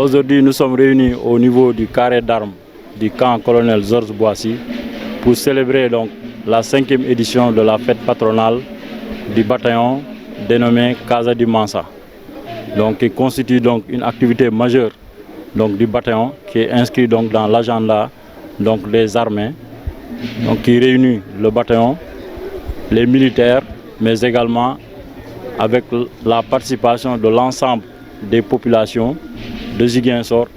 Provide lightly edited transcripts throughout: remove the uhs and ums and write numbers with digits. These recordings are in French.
Aujourd'hui, nous sommes réunis au niveau du carré d'armes du camp colonel Georges Boissy pour célébrer donc la 5e édition de la fête patronale du bataillon dénommé Casa du Mansa. Donc, qui constitue donc une activité majeure donc, du bataillon qui est inscrit donc, dans l'agenda donc, des armées, donc, qui réunit le bataillon, les militaires, mais également avec la participation de l'ensemble des populations de Ziguinchor,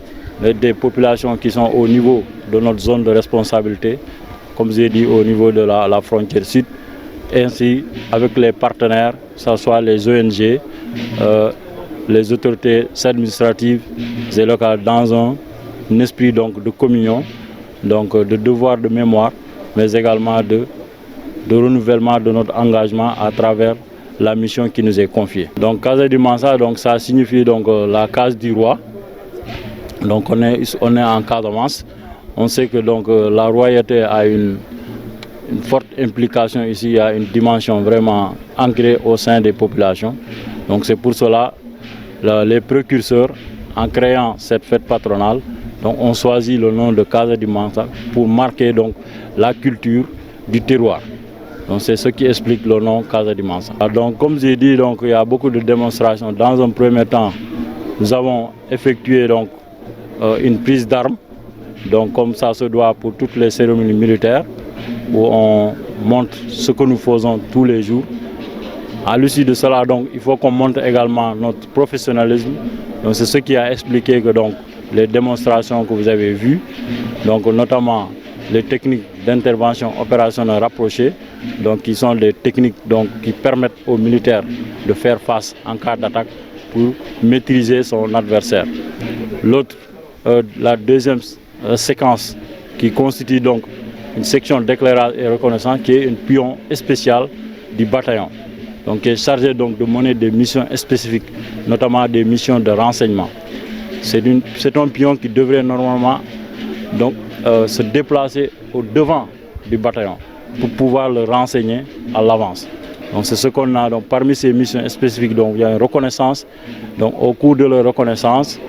des populations qui sont au niveau de notre zone de responsabilité, comme j'ai dit au niveau de la frontière sud, ainsi avec les partenaires, que ce soit les ONG, les autorités administratives et locales, dans un esprit donc, de communion, donc, de devoir de mémoire, mais également de renouvellement de notre engagement à travers la mission qui nous est confiée. Donc Casa du Mansa, donc, ça signifie donc, la case du roi. Donc on est en Casamance. On sait que donc, la royauté a une forte implication ici, il y a une dimension vraiment ancrée au sein des populations. Donc c'est pour cela les précurseurs, en créant cette fête patronale, donc, ont choisi le nom de Casa du Mansa pour marquer donc, la culture du terroir. Donc c'est ce qui explique le nom Casa du Mansa. Donc comme j'ai dit, donc, il y a beaucoup de démonstrations. Dans un premier temps, nous avons effectué donc, une prise d'armes, donc comme ça se doit pour toutes les cérémonies militaires, où on montre ce que nous faisons tous les jours. À l'issue de cela, donc, il faut qu'on montre également notre professionnalisme. Donc c'est ce qui a expliqué que donc, les démonstrations que vous avez vues, donc, notamment les techniques d'intervention opérationnelle rapprochée, donc, qui sont des techniques donc, qui permettent aux militaires de faire face en cas d'attaque pour maîtriser son adversaire. La deuxième séquence qui constitue donc une section d'éclairage et reconnaissance qui est un pion spécial du bataillon, donc qui est chargé donc, de mener des missions spécifiques, notamment des missions de renseignement. C'est un pion qui devrait normalement donc, se déplacer au devant du bataillon pour pouvoir le renseigner à l'avance. Donc c'est ce qu'on a. Donc, parmi ces missions spécifiques, donc, il y a une reconnaissance. Donc, au cours de leur reconnaissance,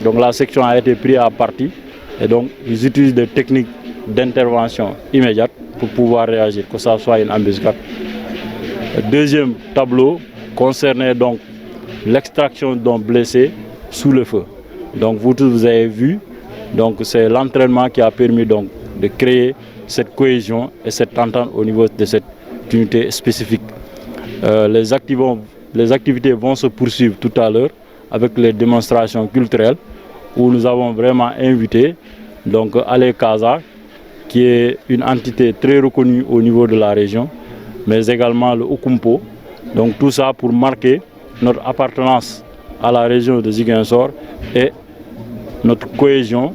donc, la section a été prise à partie et donc ils utilisent des techniques d'intervention immédiate pour pouvoir réagir, que ce soit une embuscade. Le deuxième tableau concernait donc l'extraction d'un blessé sous le feu. Donc vous tous vous avez vu, donc c'est l'entraînement qui a permis donc de créer cette cohésion et cette entente au niveau de cette unité spécifique. Les activités vont se poursuivre tout à l'heure avec les démonstrations culturelles où nous avons vraiment invité donc Ale Casa, qui est une entité très reconnue au niveau de la région, mais également le Okumpo. Donc tout ça pour marquer notre appartenance à la région de Ziguinchor et notre cohésion